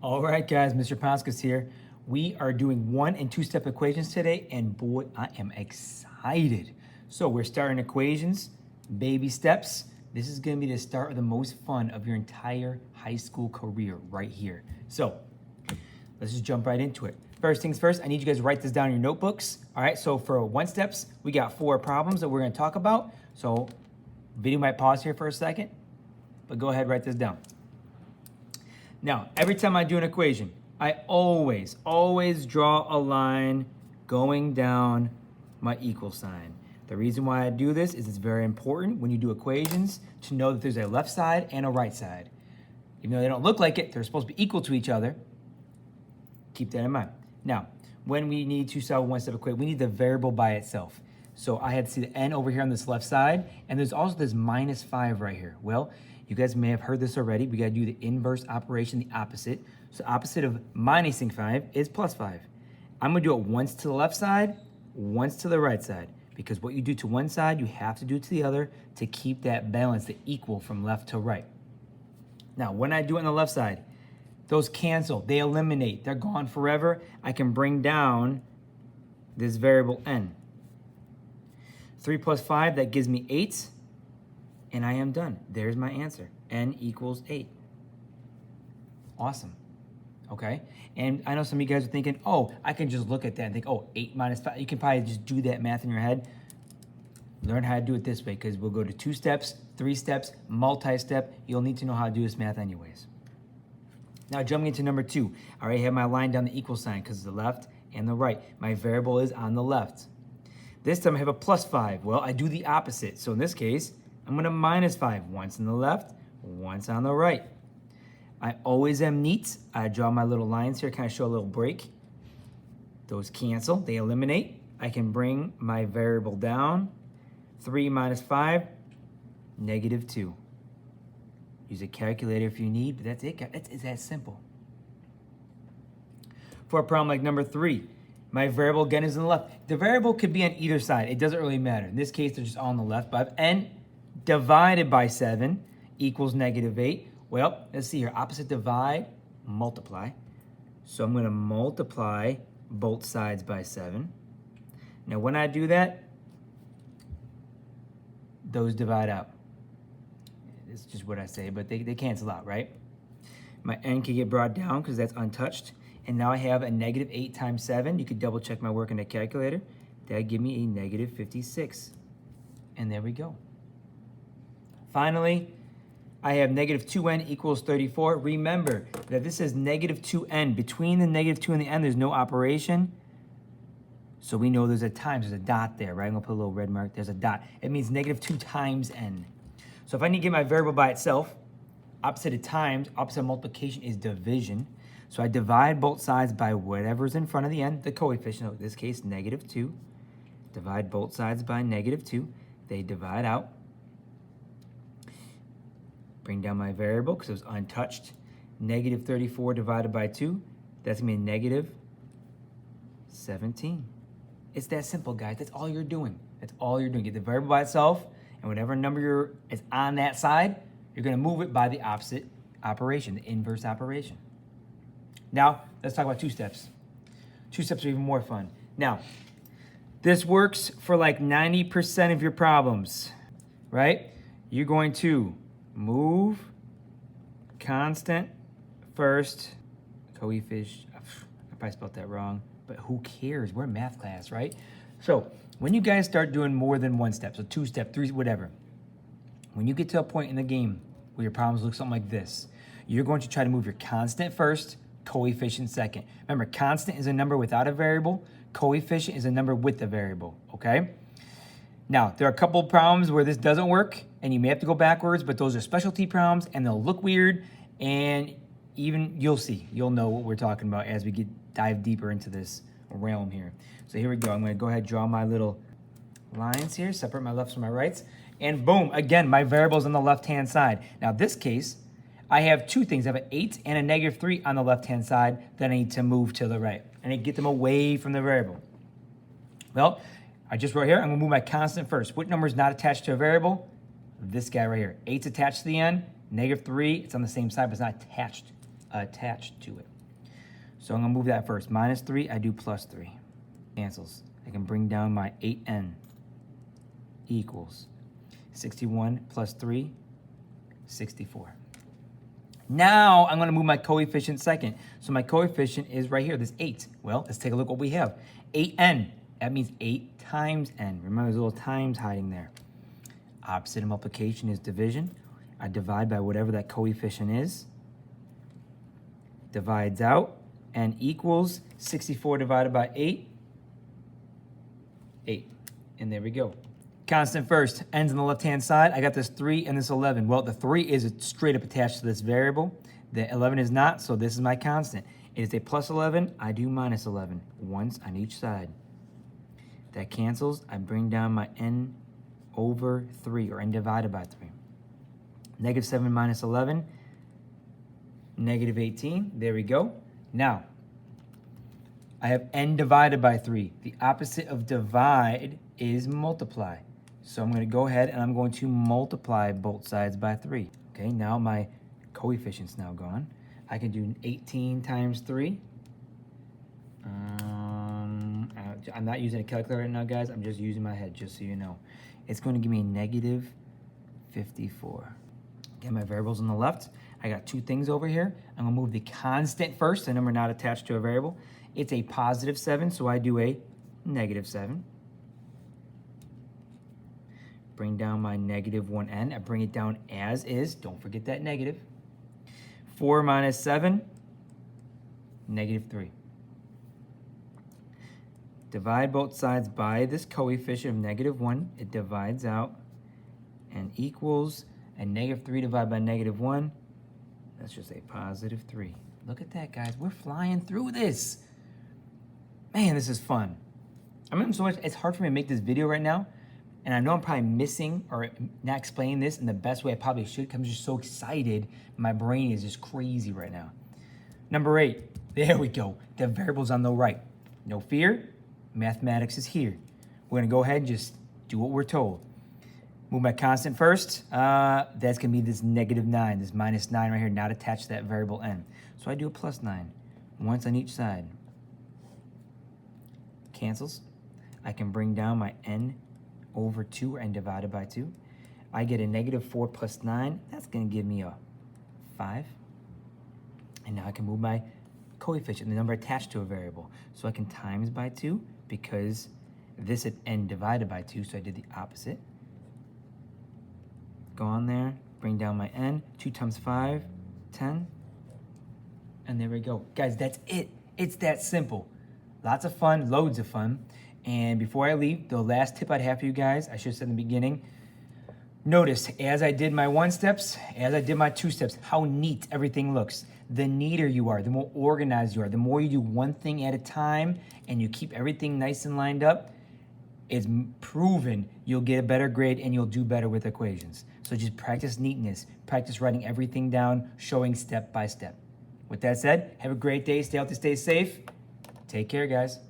All right, guys, Mr. Pascas here. We are doing 1 and 2 step equations today, and boy, I am excited. So we're starting equations, baby steps. This is gonna be the start of the most fun of your entire high school career right here. So let's just jump right into it. First things first, I need you guys to write this down in your notebooks. All right, so for 1 steps, we got 4 problems that we're gonna talk about. So video might pause here for a second, but go ahead, write this down. Now, every time I do an equation, I always draw a line going down my equal sign. The reason why I do this is it's very important when you do equations to know that there's a left side and a right side. Even though they don't look like it, they're supposed to be equal to each other. Keep that in mind. Now, when we need to solve a 1-step equation, we need the variable by itself. So I had to see the n over here on this left side, and there's also this -5 right here. Well, you guys may have heard this already. We gotta do the inverse operation, the opposite. So opposite of minusing 5 is +5. I'm gonna do it once to the left side, once to the right side, because what you do to one side, you have to do to the other to keep that balance, the equal from left to right. Now, when I do it on the left side, those cancel, they eliminate, they're gone forever. I can bring down this variable n. 3 plus 5, that gives me 8. And I am done. There's my answer. N equals 8. Awesome. Okay? And I know some of you guys are thinking, oh, I can just look at that and think, oh, 8 minus 5. You can probably just do that math in your head. Learn how to do it this way, because we'll go to 2 steps, 3 steps, multi-step. You'll need to know how to do this math anyways. Now, jumping into number 2. I already have my line down the equal sign because it's the left and the right. My variable is on the left. This time I have a +5. Well, I do the opposite. So in this case, I'm gonna -5, once on the left, once on the right. I always am neat. I draw my little lines here, kind of show a little break. Those cancel, they eliminate. I can bring my variable down. 3 minus 5, -2. Use a calculator if you need, but that's it, guys. It's that simple. For a problem like number 3, my variable again is on the left. The variable could be on either side. It doesn't really matter. In this case, they're just all on the left, but I have n divided by 7 equals -8. Well, let's see here. Opposite divide, multiply. So I'm going to multiply both sides by 7. Now, when I do that, those divide out. It's just what I say, but they cancel out, right? My n can get brought down because that's untouched. And now I have a -8 times 7. You could double check my work in the calculator. That'd give me a -56. And there we go. Finally, I have -2n equals 34. Remember that this is -2n. Between the -2 and the n, there's no operation. So we know there's a times, there's a dot there, right? I'm gonna put a little red mark, there's a dot. It means -2 times n. So if I need to get my variable by itself, opposite of times, opposite of multiplication is division. So I divide both sides by whatever's in front of the n, the coefficient, in this case, -2. Divide both sides by -2. They divide out. Bring down my variable because it was untouched. -34 divided by 2, that's gonna be -17. It's that simple, guys. That's all you're doing. That's all you're doing. Get the variable by itself, and whatever number is on that side, you're gonna move it by the opposite operation, the inverse operation. Now, let's talk about 2 steps. 2 steps are even more fun. Now, this works for like 90% of your problems, right? You're going to move constant first, coefficient, I probably spelled that wrong, but who cares? We're in math class, right? So when you guys start doing more than 1 step, so 2 step, 3, whatever, when you get to a point in the game where your problems look something like this, you're going to try to move your constant first, coefficient second. Remember, constant is a number without a variable, coefficient is a number with a variable, okay? Now, there are a couple problems where this doesn't work, and you may have to go backwards, but those are specialty problems, and they'll look weird, and even you'll see, you'll know what we're talking about as we dive deeper into this realm here. So here we go. I'm going to go ahead and draw my little lines here, separate my lefts from my rights, and boom, again, my variable's on the left-hand side. Now, this case, I have 2 things. I have an 8 and a -3 on the left-hand side that I need to move to the right. I need to get them away from the variable. Well, I just wrote here, I'm gonna move my constant first. What number is not attached to a variable? This guy right here. 8's attached to the end, -3, it's on the same side, but it's not attached to it. So I'm gonna move that first. Minus 3, I do plus 3. Cancels. I can bring down my 8n equals 61 plus 3, 64. Now I'm gonna move my coefficient second. So my coefficient is right here, this 8. Well, let's take a look what we have. 8n, that means 8 times n. Remember there's a little times hiding there. Opposite of multiplication is division. I divide by whatever that coefficient is. Divides out, and equals 64 divided by 8. 8, and there we go. Constant first, n's on the left-hand side. I got this 3 and this 11. Well, the 3 is straight up attached to this variable. The 11 is not, so this is my constant. It is a plus 11, I do minus 11, once on each side. That cancels, I bring down my n over 3, or n divided by 3. Negative 7 minus 11, negative 18, there we go. Now, I have n divided by 3. The opposite of divide is multiply. So I'm going to go ahead and I'm going to multiply both sides by 3. Okay, now my coefficient's now gone. I can do 18 times 3. I'm not using a calculator right now, guys. I'm just using my head, just so you know. It's going to give me negative 54. Again, my variable's on the left. I got two things over here. I'm going to move the constant first, the number not attached to a variable. It's a positive 7, so I do a negative 7. Bring down my negative 1n. I bring it down as is. Don't forget that negative. 4 minus 7, negative 3. Divide both sides by this coefficient of negative 1. It divides out and equals, and negative 3 divided by negative 1, that's just a positive 3. Look at that, guys. We're flying through this. Man, this is fun. I mean, so much, it's hard for me to make this video right now, and I know I'm probably missing or not explaining this in the best way I probably should, because I'm just so excited. My brain is just crazy right now. Number 8, there we go. The variable's on the right. No fear, mathematics is here. We're gonna go ahead and just do what we're told. Move my constant first. That's gonna be this negative 9, this minus 9 right here, not attached to that variable n. So I do a plus 9, once on each side. Cancels. I can bring down my n over 2, or n divided by 2. I get a negative 4 plus 9. That's going to give me a 5. And now I can move my coefficient, the number attached to a variable. So I can times by 2, because this is n divided by 2, so I did the opposite. Go on there, bring down my n. 2 times 5, 10. And there we go. Guys, that's it. It's that simple. Lots of fun, loads of fun. And before I leave, the last tip I'd have for you guys, I should have said in the beginning, notice as I did my 1 steps, as I did my 2 steps, how neat everything looks. The neater you are, the more organized you are, the more you do one thing at a time and you keep everything nice and lined up, it's proven you'll get a better grade and you'll do better with equations. So just practice neatness, practice writing everything down, showing step by step. With that said, have a great day, stay healthy, stay safe. Take care, guys.